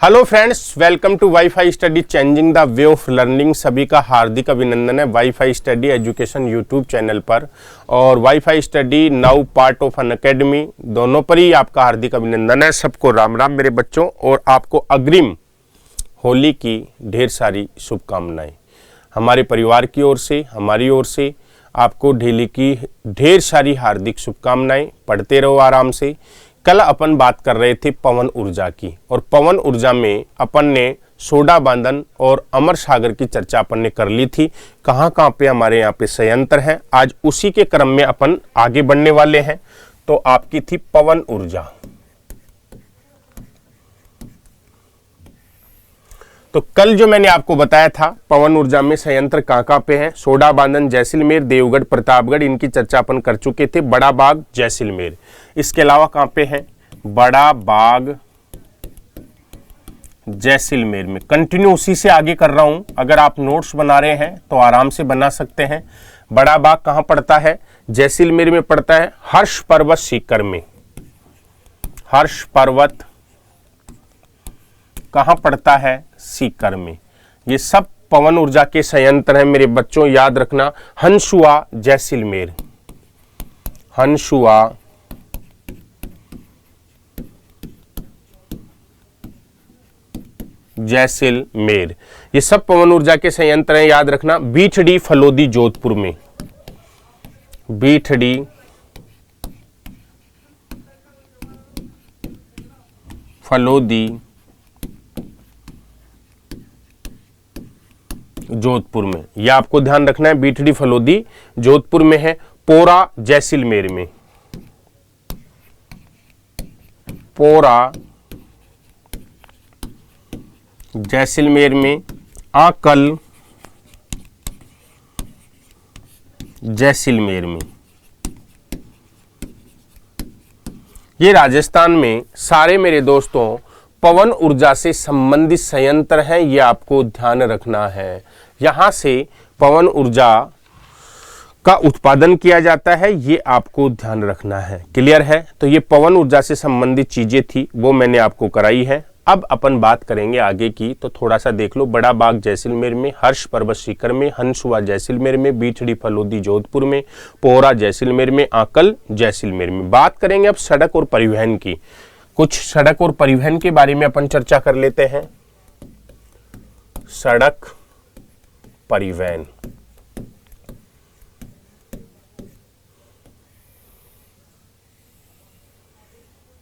Hello friends, welcome to WiFi Study changing the way of learning. सभी का हार्दिक अभिनंदन है WiFi Study education YouTube channel पर और WiFi Study now part of Unacademy, दोनों पर ही आपका हार्दिक अभिनंदन है। सबको राम राम मेरे बच्चों, और आपको अग्रिम होली की ढेर सारी शुभकामनाएं हमारे परिवार की ओर से, हमारी ओर से आपको होली की ढेर सारी हार्दिक शुभकामनाएं। पढ़ते रहो आराम से। कल अपन बात कर रहे थे पवन ऊर्जा की, और पवन ऊर्जा में अपन ने सोडा बांधन और अमर सागर की चर्चा अपन ने कर ली थी। कहाँ कहाँ पे हमारे यहाँ पे संयंत्र हैं, आज उसी के क्रम में अपन आगे बढ़ने वाले हैं। तो आपकी थी पवन ऊर्जा। तो कल जो मैंने आपको बताया था पवन ऊर्जा में संयंत्र कहाँ पे हैं, सोडा बांधन जैसलमेर, देवगढ़, प्रतापगढ़, इनकी चर्चा अपन कर चुके थे। बड़ा बाग जैसलमेर, इसके अलावा कहाँ पे हैं, बड़ा बाग जैसलमेर में। कंटिन्यू उसी से आगे कर रहा हूं। अगर आप नोट्स बना रहे हैं तो आराम से बना सकते हैं। बड़ा बाग कहाँ पड़ता है, जैसलमेर में पड़ता है। हर्ष पर्वत सीकर में, हर्ष पर्वत कहाँ पड़ता है, सीकर में। ये सब पवन ऊर्जा के संयंत्र हैं मेरे बच्चों, याद रखना। हंसुआ जैसलमेर, हंसुआ जैसलमेर, ये सब पवन ऊर्जा के संयंत्र हैं, याद रखना। बीठडी फलोदी जोधपुर में, बीठडी फलोदी जोधपुर में, यह आपको ध्यान रखना है। बीठडी फलोदी जोधपुर में है। पोरा जैसलमेर में, पोरा जैसलमेर में। आकल जैसलमेर में, ये राजस्थान में सारे मेरे दोस्तों पवन ऊर्जा से संबंधित संयंत्र हैं, ये आपको ध्यान रखना है। यहां से पवन ऊर्जा का उत्पादन किया जाता है, ये आपको ध्यान रखना है। क्लियर है? तो ये पवन ऊर्जा से संबंधित चीजें थी, वो मैंने आपको कराई है। अब अपन बात करेंगे आगे की, तो थोड़ा सा देख लो। बड़ा बाग जैसलमेर में, हर्ष पर्वत सीकर में, हंसुआ जैसलमेर में, बीठडी फलोदी जोधपुर में, पोरा जैसलमेर में, आकल जैसलमेर में। बात करेंगे अब सड़क और परिवहन की। कुछ सड़क और परिवहन के बारे में अपन चर्चा कर लेते हैं। सड़क परिवहन,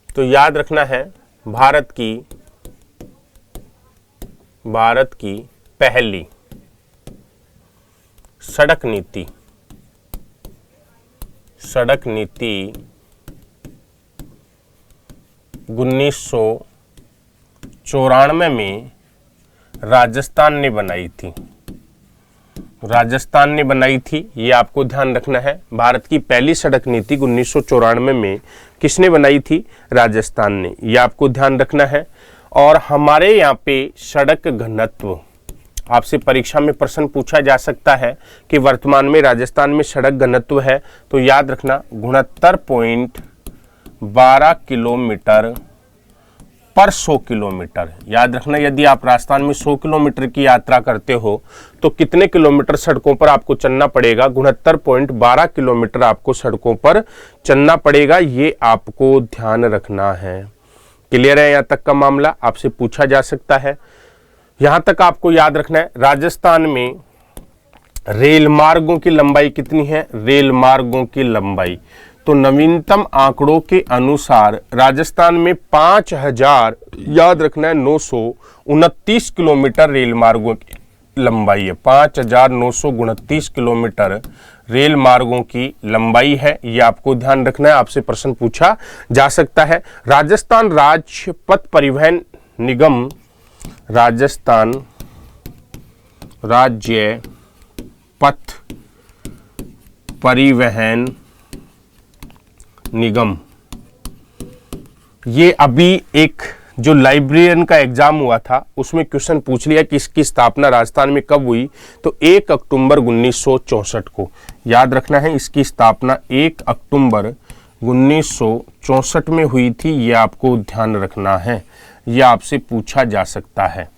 तो याद रखना है भारत की पहली सड़क नीति 1994 में राजस्थान ने बनाई थी। राजस्थान ने बनाई थी, ये आपको ध्यान रखना है। भारत की पहली सड़क नीति 1994 में किसने बनाई थी, राजस्थान ने, ये आपको ध्यान रखना है। और हमारे यहाँ पे सड़क घनत्व, आपसे परीक्षा में प्रश्न पूछा जा सकता है कि वर्तमान में राजस्थान में सड़क घनत्व है, तो याद रखना 69.12 किलोमीटर पर 100 किलोमीटर। याद रखना, यदि आप राजस्थान में 100 किलोमीटर की यात्रा करते हो तो कितने किलोमीटर सड़कों पर आपको चलना पड़ेगा, 69.12 किलोमीटर आपको सड़कों पर चलना पड़ेगा, ये आपको ध्यान रखना है। क्लियर है? यहाँ तक का मामला आपसे पूछा जा सकता है। यहां तक आपको याद रखना है। राजस्थान में रेल मार्गों की लंबाई कितनी है, रेल मार्गों की लंबाई, तो नवीनतम आंकड़ों के अनुसार राजस्थान में 5000, याद रखना है, 929 किलोमीटर रेल मार्गों की लंबाई है। 5929 किलोमीटर रेल मार्गों की लंबाई है, ये आपको ध्यान रखना है, आपसे प्रश्न पूछा जा सकता है। राजस्थान राज्य पथ परिवहन निगम, राजस्थान राज्य पथ परिवहन निगम, ये अभी एक जो लाइब्रेरियन का एग्जाम हुआ था उसमें क्वेश्चन पूछ लिया कि इसकी स्थापना राजस्थान में कब हुई, तो 1 अक्टूबर 1964 को। याद रखना है, इसकी स्थापना 1 अक्टूबर 1964 में हुई थी, ये आपको ध्यान रखना है। ये आपसे पूछा जा सकता है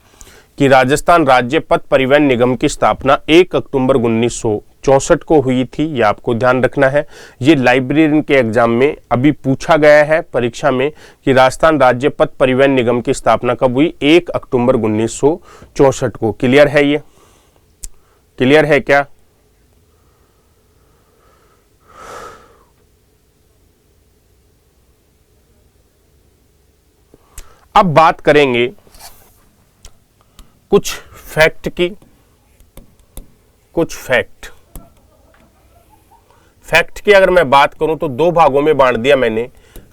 कि राजस्थान राज्य पथ परिवहन निगम की स्थापना 1 अक्टूबर 1964 को हुई थी। ये आपको ध्यान रखना है। ये लाइब्रेरियन के एग्जाम में अभी पूछा गया है परीक्षा में कि राजस्थान राज्य पथ परिवहन निगम की स्थापना कब हुई? 1 अक्टूबर 1964 को। क्लियर है? ये क्लियर है क्या? अब बात करेंगे कुछ फैक्ट की। कुछ फैक्ट की अगर मैं बात करूं तो दो भागों में बांट दिया मैंने।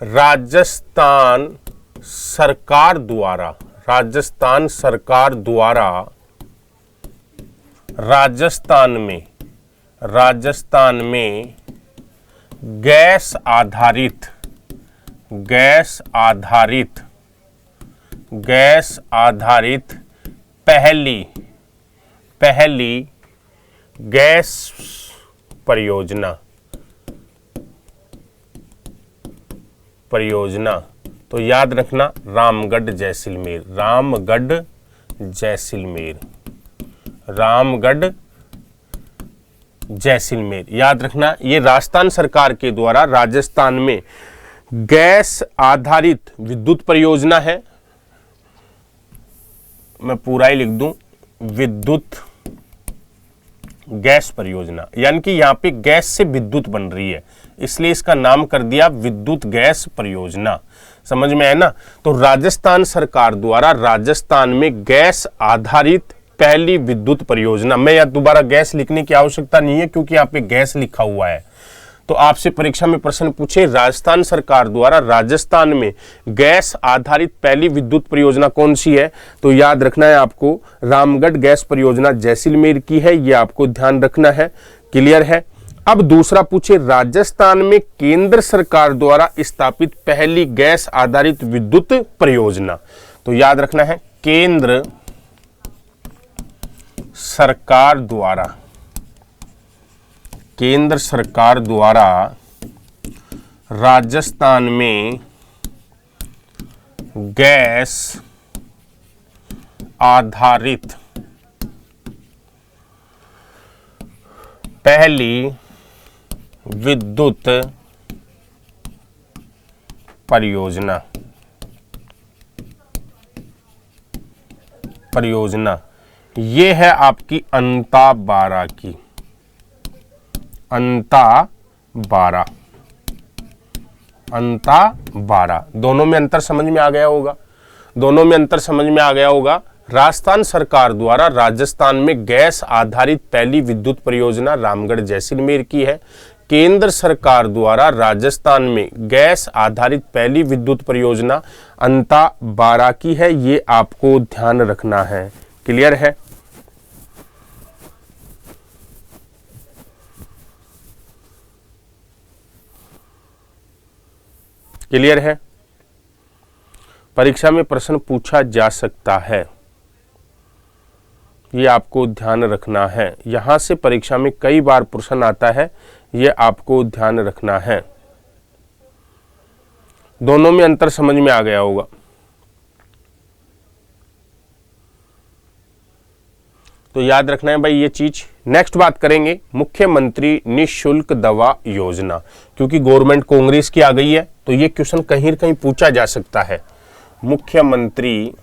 राजस्थान सरकार द्वारा राजस्थान में गैस आधारित पहली गैस परियोजना तो याद रखना रामगढ़ जैसलमेर याद रखना। ये राजस्थान सरकार के द्वारा राजस्थान में गैस आधारित विद्युत परियोजना है। मैं पूरा ही लिख दूं, विद्युत गैस परियोजना, यानी कि यहां पे गैस से विद्युत बन रही है, इसलिए इसका नाम कर दिया विद्युत गैस परियोजना। समझ में है ना? तो राजस्थान सरकार द्वारा राजस्थान में गैस आधारित पहली विद्युत परियोजना। मैं यहां दोबारा गैस लिखने की आवश्यकता नहीं है क्योंकि यहाँ पे गैस लिखा हुआ है। तो आपसे परीक्षा में प्रश्न पूछे राजस्थान सरकार द्वारा राजस्थान में गैस आधारित पहली विद्युत परियोजना कौन सी है, तो याद रखना है आपको रामगढ़ गैस परियोजना जैसलमेर की है। ये आपको ध्यान रखना है। क्लियर है? अब दूसरा पूछे राजस्थान में केंद्र सरकार द्वारा स्थापित पहली गैस आधारित विद्युत परियोजना, तो याद रखना है केंद्र सरकार द्वारा राजस्थान में गैस आधारित पहली विद्युत परियोजना ये है आपकी अंता 12 की। अंता 12 दोनों में अंतर समझ में आ गया होगा। राजस्थान सरकार द्वारा राजस्थान में गैस आधारित पहली विद्युत परियोजना रामगढ़ जैसलमेर की है। केंद्र सरकार द्वारा राजस्थान में गैस आधारित पहली विद्युत परियोजना अंता 12 की है। ये आपको ध्यान रखना है। क्लियर है? क्लियर है? परीक्षा में प्रश्न पूछा जा सकता है, ये आपको ध्यान रखना है। यहां से परीक्षा में कई बार प्रश्न आता है, ये आपको ध्यान रखना है। दोनों में अंतर समझ में आ गया होगा। तो याद रखना है भाई ये चीज। नेक्स्ट बात करेंगे मुख्यमंत्री निःशुल्क दवा योजना, क्योंकि गवर्नमेंट कांग्रेस की आ गई है तो ये क्वेश्चन कहीं कहीं पूछा जा सकता है। मुख्यमंत्री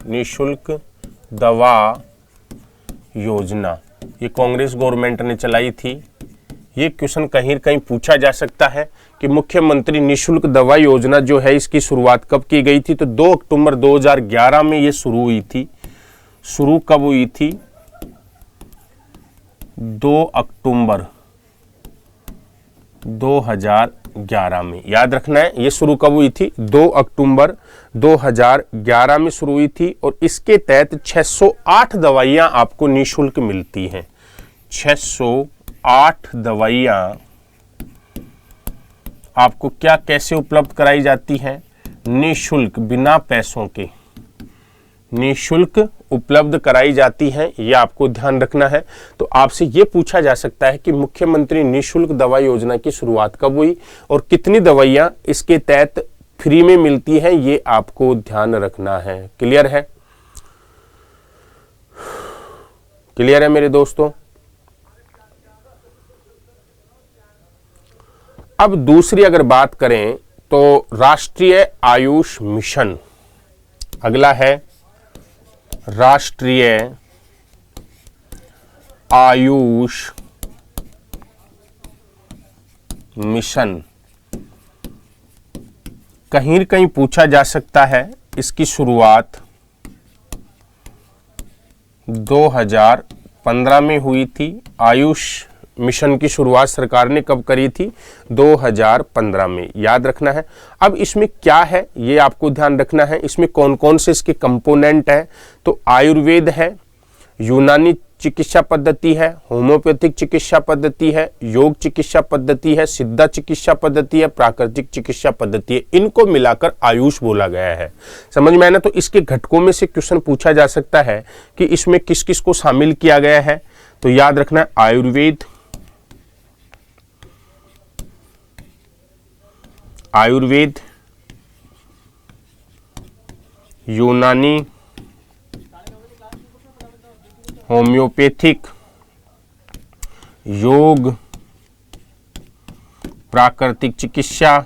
निःशुल्क दवा योजना, ये कांग्रेस गवर्नमेंट ने चलाई थी। ये क्वेश्चन कहीं कहीं पूछा जा सकता है कि मुख्यमंत्री निःशुल्क दवा योजना जो है इसकी शुरुआत कब की गई थी, तो 2 अक्टूबर 2011 में ये शुरू हुई थी। शुरू कब हुई थी? 2 अक्टूबर 2011 में। याद रखना है ये शुरू कब हुई थी? 2 अक्टूबर 2011 में शुरू हुई थी और इसके तहत 608 दवाइयां आपको निःशुल्क मिलती हैं। 608 दवाइयां आपको कैसे उपलब्ध कराई जाती हैं? निःशुल्क, बिना पैसों के। निःशुल्क उपलब्ध कराई जाती हैं, ये आपको ध्यान रखना है। तो आपसे ये पूछा जा सकता है कि मुख्यमंत्री निःशुल्क दवा योजना की शुरुआत कब हुई और कितनी दवाइयाँ इसके तहत फ्री में मिलती हैं, ये आपको ध्यान रखना है। क्लियर है? क्लियर है मेरे दोस्तों? अब दूसरी अगर बात करें तो राष्ट्रीय आयुष मिशन, अगला है राष्ट्रीय आयुष मिशन। कहीं कहीं पूछा जा सकता है इसकी शुरुआत 2015 में हुई थी। आयुष मिशन की शुरुआत सरकार ने कब करी थी? 2015 में, याद रखना है। अब इसमें क्या है ये आपको ध्यान रखना है, इसमें कौन कौन से इसके कंपोनेंट है। तो आयुर्वेद है, यूनानी चिकित्सा पद्धति है, होम्योपैथिक चिकित्सा पद्धति है, योग चिकित्सा पद्धति है, सिद्धा चिकित्सा पद्धति है, प्राकृतिक चिकित्सा पद्धति है। इनको मिलाकर आयुष बोला गया है। समझ में आया ना? तो इसके घटकों में से क्वेश्चन पूछा जा सकता है कि इसमें किस किस को शामिल किया गया है। तो याद रखना है आयुर्वेद, आयुर्वेद, यूनानी, होम्योपैथिक, योग, प्राकृतिक चिकित्सा,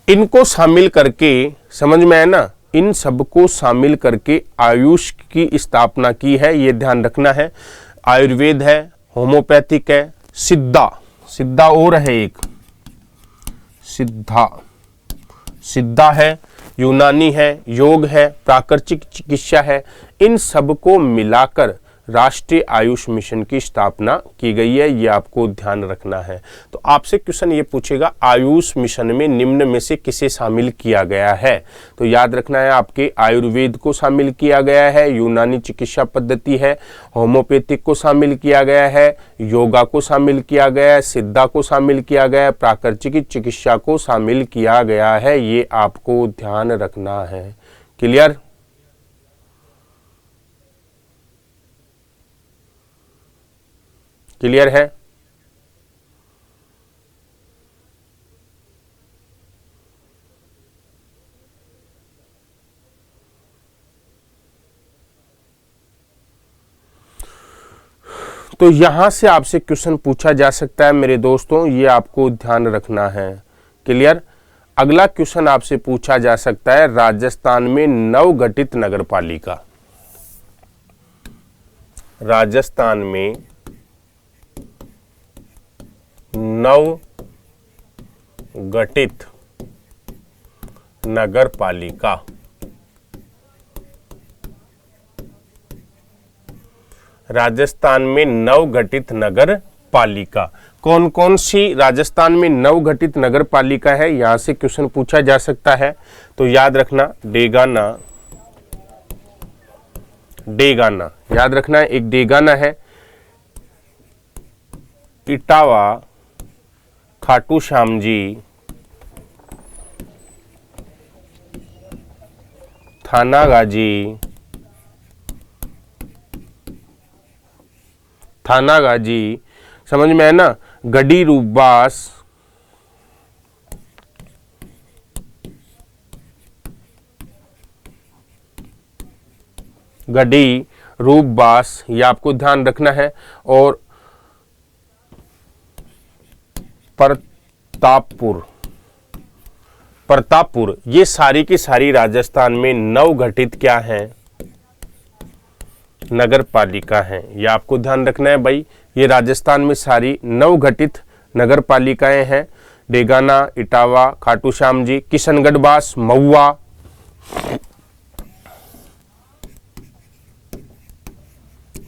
इनको शामिल करके, समझ में आया ना, इन सबको शामिल करके आयुष की स्थापना की है, ये ध्यान रखना है। आयुर्वेद है, होम्योपैथिक है, सिद्धा और है एक, सिद्धा है, यूनानी है, योग है, प्राकृतिक चिकित्सा है। इन सबको मिलाकर राष्ट्रीय आयुष मिशन की स्थापना की गई है, ये आपको ध्यान रखना है। तो आपसे क्वेश्चन ये पूछेगा आयुष मिशन में निम्न में से किसे शामिल किया गया है। तो याद रखना है आपके आयुर्वेद को शामिल किया गया है, यूनानी चिकित्सा पद्धति है, होम्योपैथिक को शामिल किया गया है, योगा को शामिल किया गया है, सिद्धा को शामिल किया गया है, प्राकृतिक चिकित्सा को शामिल किया गया है, ये आपको ध्यान रखना है। क्लियर? क्लियर है? तो यहां से आपसे क्वेश्चन पूछा जा सकता है मेरे दोस्तों, ये आपको ध्यान रखना है। क्लियर? अगला क्वेश्चन आपसे पूछा जा सकता है राजस्थान में नवगठित नगरपालिका, राजस्थान में नवगठित नगरपालिका, राजस्थान में नवगठित नगर पालिका, कौन कौन सी राजस्थान में नवगठित नगर पालिका है, यहां से क्वेश्चन पूछा जा सकता है। तो याद रखना डेगाना, डेगाना याद रखना है, एक डेगाना है, इटावा, खाटू श्याम जी, थानागाजी, थानागाजी, समझ में है ना, गढ़ी रूपबास, गढ़ी रूपबास, ये आपको ध्यान रखना है। और प्रतापपुर, प्रतापपुर, ये सारी की सारी राजस्थान में नवगठित क्या है, नगर पालिका है। ये आपको ध्यान रखना है भाई, ये राजस्थान में सारी नवगठित नगर पालिकाएं हैं। डेगाना, इटावा, खाटू श्याम जी, किशनगढ़ बास, महुआ,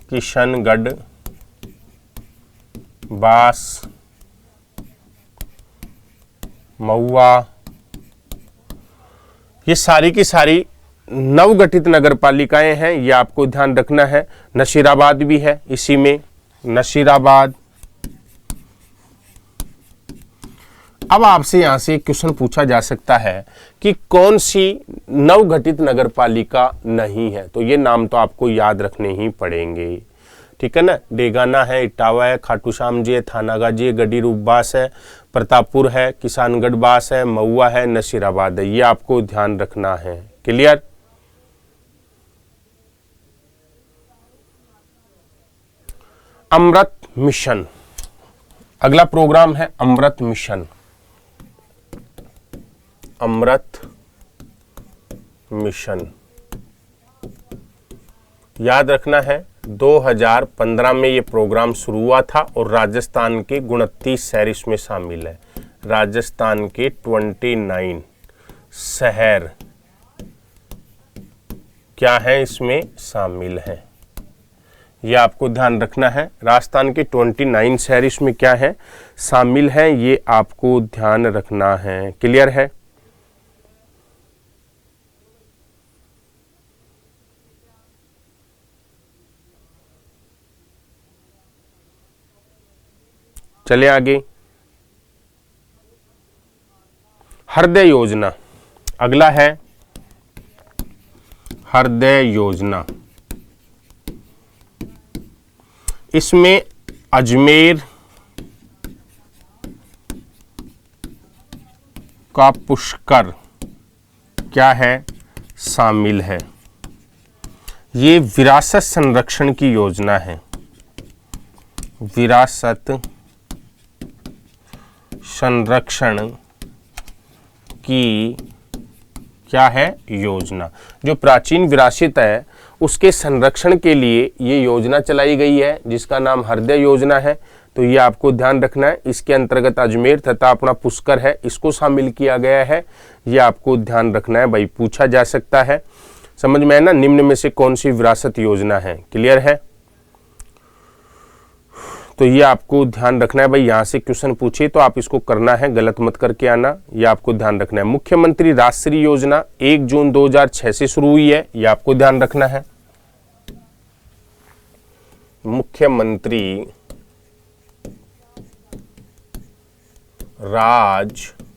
किशनगढ़ बास, महुआ, ये सारी की सारी नवगठित नगर पालिकाएं हैं, ये आपको ध्यान रखना है। नशीराबाद भी है इसी में, नशीराबाद, अब आपसे यहां से एक क्वेश्चन पूछा जा सकता है कि कौन सी नवगठित नगर पालिका नहीं है, तो ये नाम तो आपको याद रखने ही पड़ेंगे, ठीक है ना। डेगाना है, इटावा है, खाटू श्याम जी है, थानागाजी है, गडी रूपबास है, प्रतापपुर है, किसानगढ़ बास है, महुआ है, नसीराबाद है, ये आपको ध्यान रखना है। क्लियर। अमृत मिशन, अगला प्रोग्राम है अमृत मिशन। अमृत मिशन याद रखना है, 2015 में ये प्रोग्राम शुरू हुआ था और राजस्थान के 29 शहर इसमें शामिल है। राजस्थान के 29 शहर क्या है इसमें शामिल है, ये आपको ध्यान रखना है। राजस्थान के 29 शहर इसमें क्या है शामिल है, ये आपको ध्यान रखना है। क्लियर है। चले आगे। हृदय योजना, अगला है हृदय योजना। इसमें अजमेर का पुष्कर क्या है शामिल है। ये विरासत संरक्षण की योजना है, विरासत संरक्षण की क्या है योजना। जो प्राचीन विरासत है उसके संरक्षण के लिए ये योजना चलाई गई है जिसका नाम हृदय योजना है, तो ये आपको ध्यान रखना है। इसके अंतर्गत अजमेर तथा अपना पुष्कर है इसको शामिल किया गया है, ये आपको ध्यान रखना है भाई, पूछा जा सकता है। समझ में है ना, निम्न में से कौन सी विरासत योजना है। क्लियर है। तो ये आपको ध्यान रखना है भाई, यहां से क्वेश्चन पूछे तो आप इसको करना है, गलत मत करके आना, ये आपको ध्यान रखना है। मुख्यमंत्री राष्ट्रीय योजना 1 जून 2006 से शुरू हुई है, ये आपको ध्यान रखना है। मुख्यमंत्री राजश्री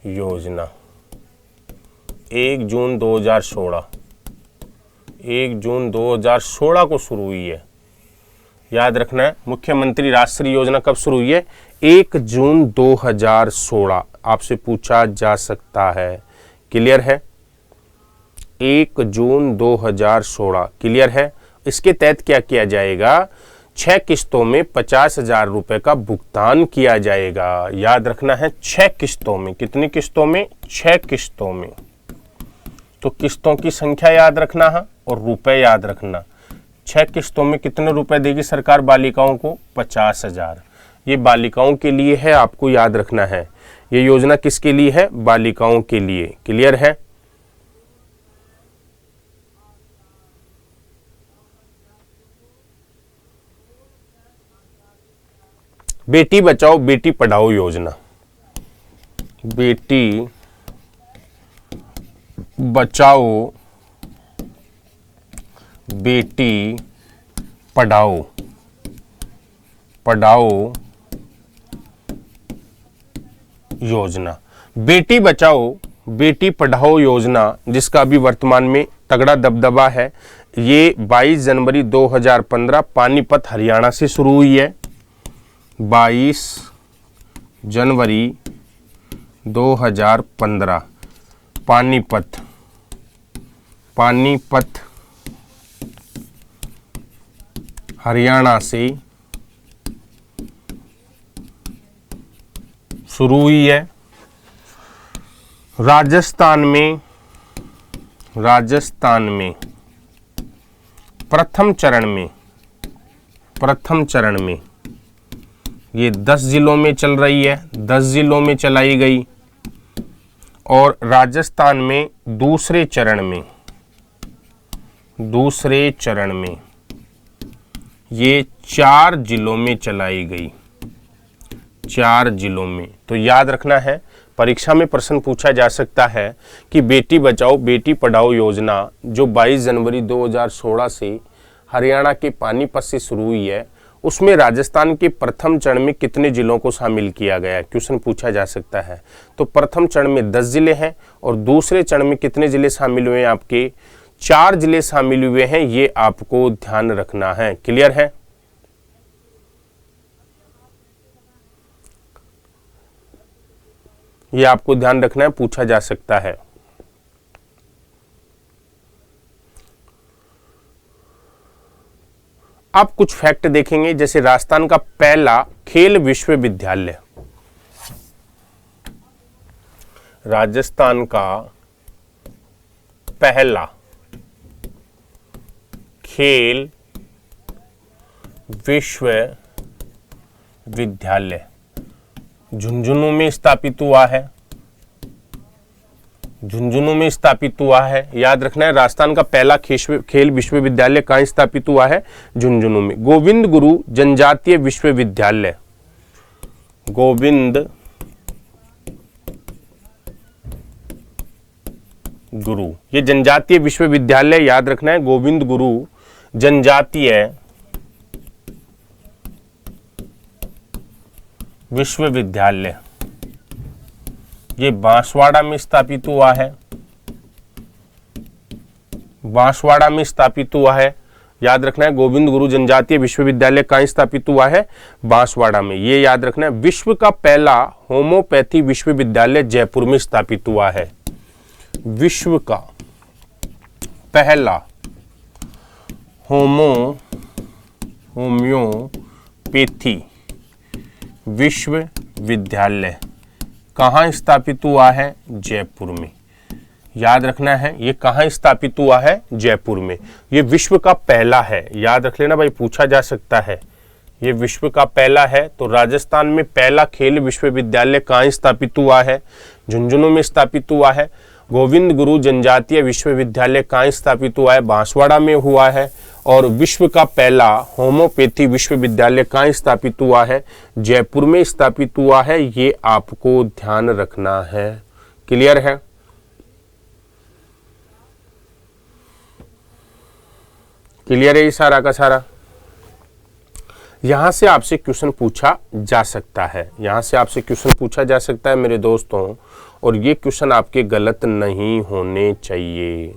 योजना 1 जून 2016, 1 जून 2016 को शुरू हुई है, याद रखना है। मुख्यमंत्री राष्ट्रीय योजना कब शुरू हुई है, 1 जून 2016, आपसे पूछा जा सकता है। क्लियर है। 1 जून 2016 क्लियर है। इसके तहत क्या किया जाएगा, 6 किस्तों में 50,000 रुपए का भुगतान किया जाएगा, याद रखना है। 6 किस्तों में, कितनी किस्तों में, 6 किस्तों में। तो किस्तों की संख्या याद रखना है और रुपए याद रखना। 6 किस्तों में कितने रुपए देगी सरकार बालिकाओं को, 50,000। ये बालिकाओं के लिए है, आपको याद रखना है। ये योजना किसके लिए है, बालिकाओं के लिए। क्लियर है। बेटी बचाओ बेटी पढ़ाओ योजना, बेटी बचाओ बेटी पढ़ाओ, पढ़ाओ योजना। बेटी बचाओ बेटी पढ़ाओ योजना जिसका अभी वर्तमान में तगड़ा दबदबा है, ये 22 जनवरी 2015 पानीपत हरियाणा से शुरू हुई है। 22 जनवरी 2015 पानीपत हरियाणा से शुरू हुई है। राजस्थान में प्रथम चरण में ये 10 जिलों में चल रही है, 10 जिलों में चलाई गई। और राजस्थान में दूसरे चरण में ये 4 जिलों में चलाई गई, 4 जिलों में। तो याद रखना है, परीक्षा में प्रश्न पूछा जा सकता है कि बेटी बचाओ बेटी पढ़ाओ योजना जो 22 जनवरी 2016 से हरियाणा के पानीपत से शुरू हुई है, उसमें राजस्थान के प्रथम चरण में कितने जिलों को शामिल किया गया है, क्वेश्चन पूछा जा सकता है। तो प्रथम चरण में 10 जिले हैं और दूसरे चरण में कितने जिले शामिल हुए हैं, आपके 4 जिले शामिल हुए हैं, ये आपको ध्यान रखना है। क्लियर है? ये आपको ध्यान रखना है, पूछा जा सकता है। आप कुछ फैक्ट देखेंगे, जैसे राजस्थान का पहला खेल विश्वविद्यालय, राजस्थान का पहला खेल विश्वविद्यालय झुंझुनू में स्थापित हुआ है। झुंझुनू में स्थापित हुआ है, याद रखना है। राजस्थान का पहला खेल विश्वविद्यालय कहाँ स्थापित हुआ है? झुंझुनू में। गोविंद गुरु जनजातीय विश्वविद्यालय, गोविंद गुरु, ये जनजातीय विश्वविद्यालय याद रखना है। गोविंद गुरु जनजातीय विश्वविद्यालय, ये बांसवाड़ा में स्थापित हुआ है। बांसवाड़ा में स्थापित हुआ है, याद रखना है। गोविंद गुरु जनजातीय विश्वविद्यालय कहाँ स्थापित हुआ है? बांसवाड़ा में, ये याद रखना है। विश्व का पहला होम्योपैथी विश्वविद्यालय जयपुर में स्थापित हुआ है। विश्व का पहला होम्योपैथी विश्वविद्यालय कहाँ स्थापित हुआ है? जयपुर में, याद रखना है। ये कहाँ स्थापित हुआ है? जयपुर में। ये विश्व का पहला है, याद रख लेना भाई, पूछा जा सकता है। ये विश्व का पहला है, तो राजस्थान में पहला खेल विश्वविद्यालय कहाँ स्थापित हुआ है? झुंझुनू में स्थापित हुआ है। गोविंद गुरु जनजातीय विश्वविद्यालय कहाँ स्थापित हुआ है? बांसवाड़ा में हुआ है। और विश्व का पहला होम्योपैथी विश्वविद्यालय कहाँ स्थापित हुआ है? जयपुर में स्थापित हुआ है। ये आपको ध्यान रखना है। क्लियर है? क्लियर है ये सारा का सारा? यहां से आपसे क्वेश्चन पूछा जा सकता है, यहां से आपसे क्वेश्चन पूछा जा सकता है मेरे दोस्तों, और ये क्वेश्चन आपके गलत नहीं होने चाहिए।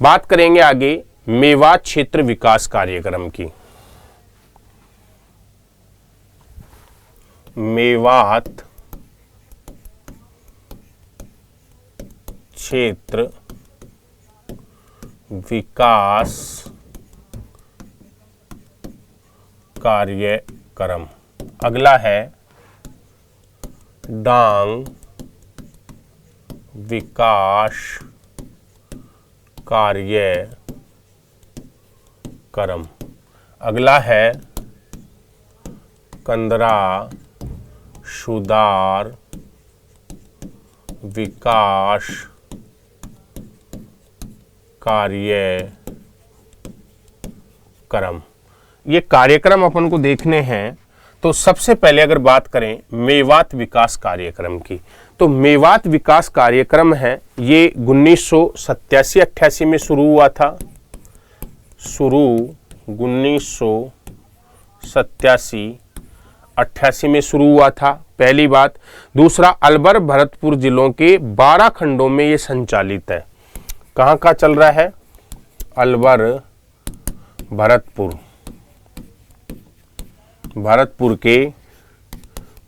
बात करेंगे आगे मेवात क्षेत्र विकास कार्यक्रम की। मेवात क्षेत्र विकास कार्यक्रम। अगला है डांग विकास कार्यक्रम। अगला है कंदरा सुधार विकास कार्यक्रम। ये कार्यक्रम अपन को देखने हैं। तो सबसे पहले अगर बात करें मेवात विकास कार्यक्रम की, तो मेवात विकास कार्यक्रम है, ये 1987-88 में शुरू हुआ था। 1987-88 में शुरू हुआ था, पहली बात। दूसरा, अलवर भरतपुर जिलों के 12 खंडों में ये संचालित है। कहाँ का चल रहा है? अलवर भरतपुर के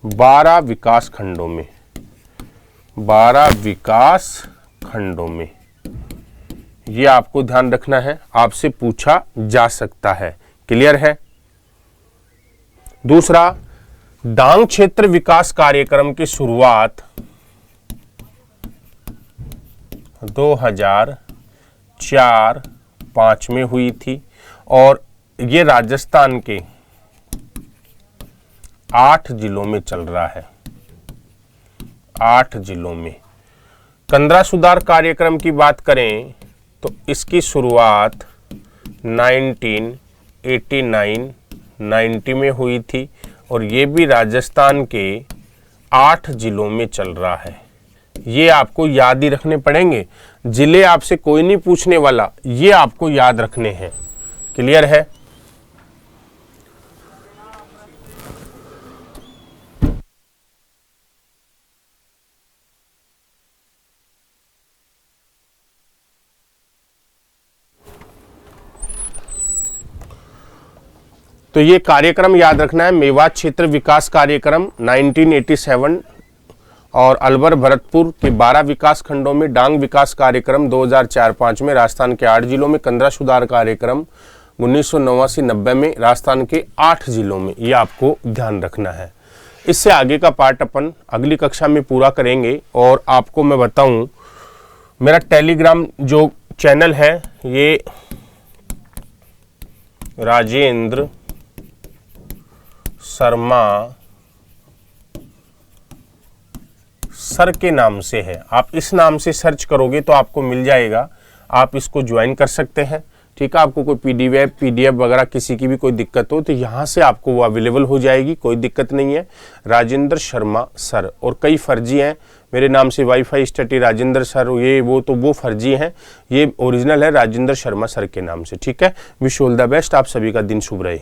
12 विकास खंडों में, 12 विकास खंडों में, ये आपको ध्यान रखना है, आपसे पूछा जा सकता है। क्लियर है? दूसरा, डांग क्षेत्र विकास कार्यक्रम की शुरुआत 2004-05 में हुई थी और ये राजस्थान के 8 जिलों में चल रहा है। 8 जिलों में। कंदरा सुधार कार्यक्रम की बात करें तो इसकी शुरुआत 1989-90 में हुई थी और ये भी राजस्थान के 8 जिलों में चल रहा है। ये आपको याद ही रखने पड़ेंगे, जिले आपसे कोई नहीं पूछने वाला, ये आपको याद रखने हैं। क्लियर है? तो ये कार्यक्रम याद रखना है, मेवात क्षेत्र विकास कार्यक्रम 1987 और अलवर भरतपुर के 12 विकास खंडों में, डांग विकास कार्यक्रम 2004-05 में, राजस्थान के 8 जिलों में, कंदरा सुधार कार्यक्रम 1989-90 में, राजस्थान के 8 जिलों में। ये आपको ध्यान रखना है। इससे आगे का पार्ट अपन अगली कक्षा में पूरा करेंगे। और आपको मैं बताऊं, मेरा टेलीग्राम जो चैनल है ये राजेंद्र शर्मा सर के नाम से है। आप इस नाम से सर्च करोगे तो आपको मिल जाएगा, आप इसको ज्वाइन कर सकते हैं। ठीक है, आपको कोई पीडीएफ वगैरह किसी की भी कोई दिक्कत हो तो यहाँ से आपको वो अवेलेबल हो जाएगी, कोई दिक्कत नहीं है। राजेंद्र शर्मा सर, और कई फर्जी हैं मेरे नाम से, वाईफाई स्टडी राजेंद्र सर, ये वो तो वो फर्जी हैं, ये ओरिजिनल है राजेंद्र शर्मा सर के नाम से। ठीक है, विश ऑल द बेस्ट, आप सभी का दिन शुभ रहे।